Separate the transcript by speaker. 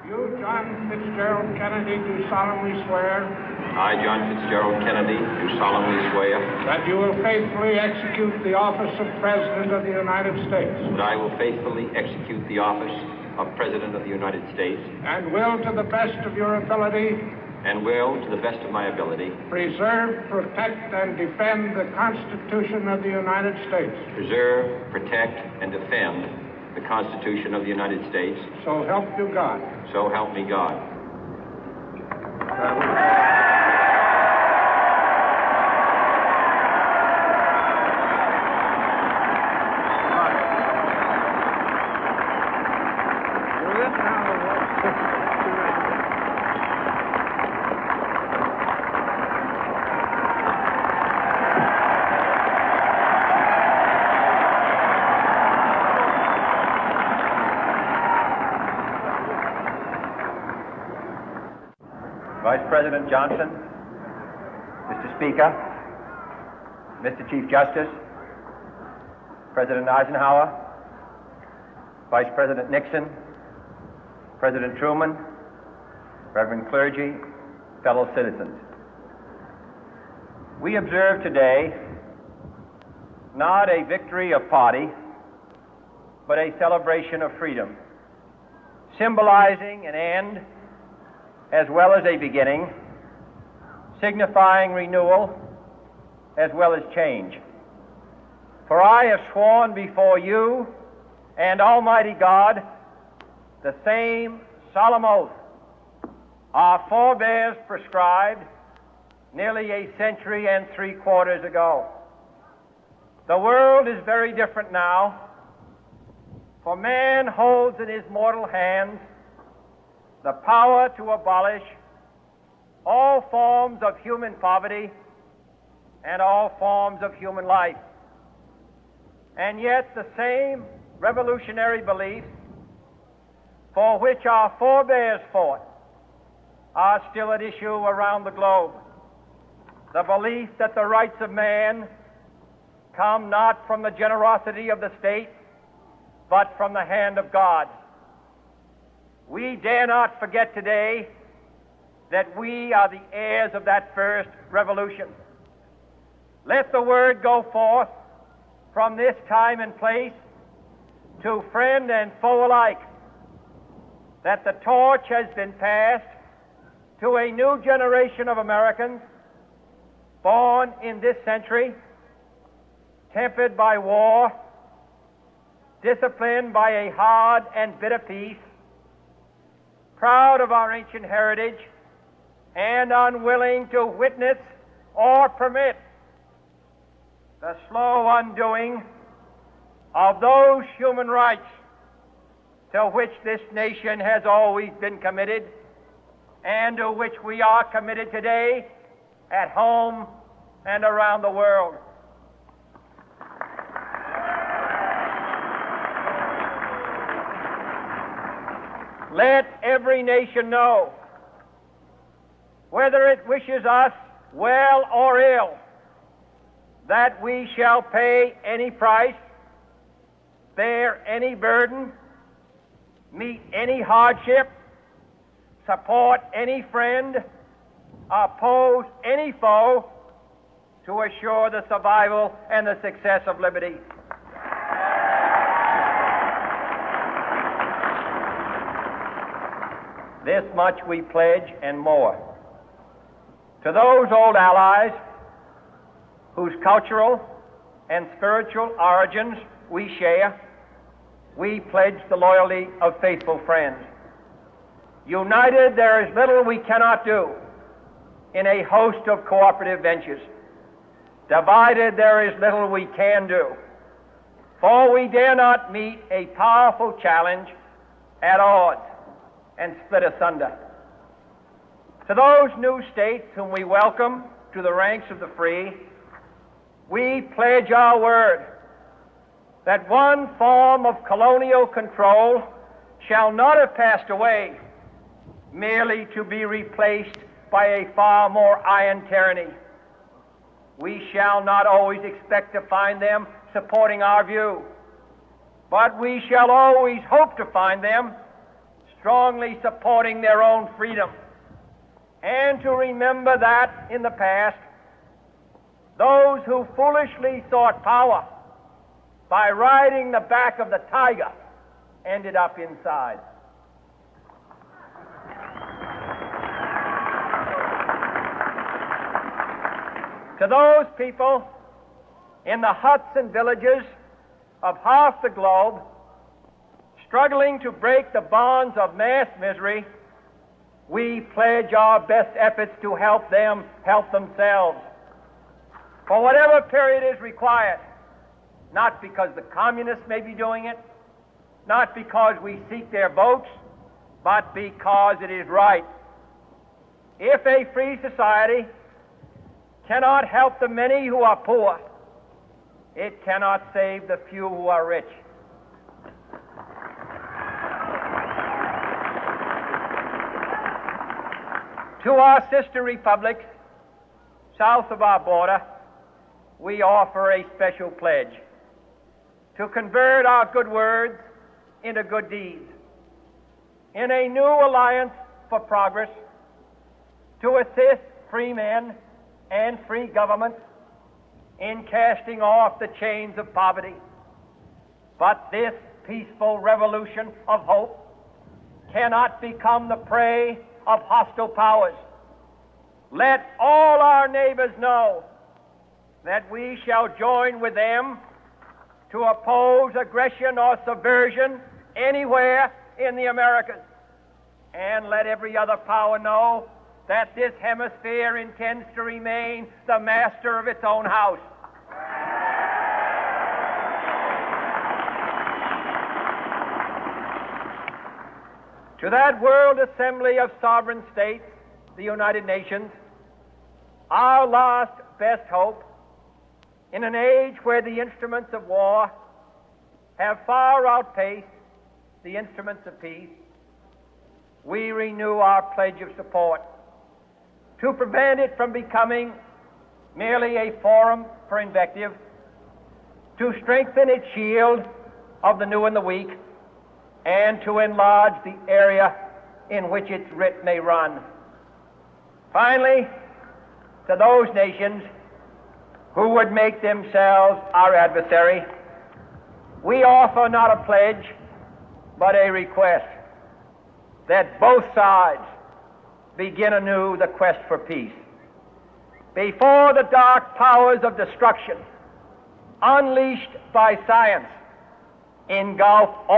Speaker 1: You, John Fitzgerald Kennedy, do solemnly swear
Speaker 2: I, John Fitzgerald Kennedy, do solemnly swear
Speaker 1: that you will faithfully execute the office of President of the United States
Speaker 2: that I will faithfully execute the office of President of the United States
Speaker 1: and will, to the best of your ability,
Speaker 2: and will, to the best of my ability,
Speaker 1: preserve, protect, and defend the Constitution of the United States.
Speaker 2: preserve, protect, and defend the Constitution of the United States.
Speaker 1: So help you God.
Speaker 2: So help me God.
Speaker 3: Vice President Johnson, Mr. Speaker, Mr. Chief Justice, President Eisenhower, Vice President Nixon, President Truman, Reverend clergy, fellow citizens. We observe today not a victory of party, but a celebration of freedom, symbolizing an end as well as a beginning, signifying renewal as well as change. For I have sworn before you and Almighty God the same solemn oath our forebears prescribed nearly a century and 3/4 ago. The world is very different now, for man holds in his mortal hands the power to abolish all forms of human poverty and all forms of human life. And yet the same revolutionary beliefs for which our forebears fought are still at issue around the globe. The belief that the rights of man come not from the generosity of the state, but from the hand of God. We dare not forget today that we are the heirs of that first revolution. Let the word go forth from this time and place to friend and foe alike that the torch has been passed to a new generation of Americans born in this century, tempered by war, disciplined by a hard and bitter peace, proud of our ancient heritage, and unwilling to witness or permit the slow undoing of those human rights to which this nation has always been committed and to which we are committed today at home and around the world. Let every nation know, whether it wishes us well or ill, that we shall pay any price, bear any burden, meet any hardship, support any friend, oppose any foe to assure the survival and the success of liberty. This much we pledge and more. To those old allies whose cultural and spiritual origins we share, we pledge the loyalty of faithful friends. United, there is little we cannot do in a host of cooperative ventures. Divided, there is little we can do, for we dare not meet a powerful challenge at odds and split asunder. To those new states whom we welcome to the ranks of the free, we pledge our word that one form of colonial control shall not have passed away, merely to be replaced by a far more iron tyranny. We shall not always expect to find them supporting our view, but we shall always hope to find them strongly supporting their own freedom, and to remember that in the past, those who foolishly sought power by riding the back of the tiger ended up inside. To those people in the huts and villages of half the globe struggling to break the bonds of mass misery, we pledge our best efforts to help them help themselves for whatever period is required, not because the communists may be doing it, not because we seek their votes, but because it is right. If a free society cannot help the many who are poor, it cannot save the few who are rich. To our sister republics south of our border, we offer a special pledge to convert our good words into good deeds, in a new alliance for progress, to assist free men and free governments in casting off the chains of poverty. But this peaceful revolution of hope cannot become the prey of hostile powers. Let all our neighbors know that we shall join with them to oppose aggression or subversion anywhere in the Americas. And let every other power know that this hemisphere intends to remain the master of its own house. To that World Assembly of Sovereign States, the United Nations, our last best hope, in an age where the instruments of war have far outpaced the instruments of peace, we renew our pledge of support to prevent it from becoming merely a forum for invective, to strengthen its shield of the new and the weak, and to enlarge the area in which its writ may run. Finally, to those nations who would make themselves our adversary, we offer not a pledge, but a request that both sides begin anew the quest for peace. Before the dark powers of destruction, unleashed by science, engulf all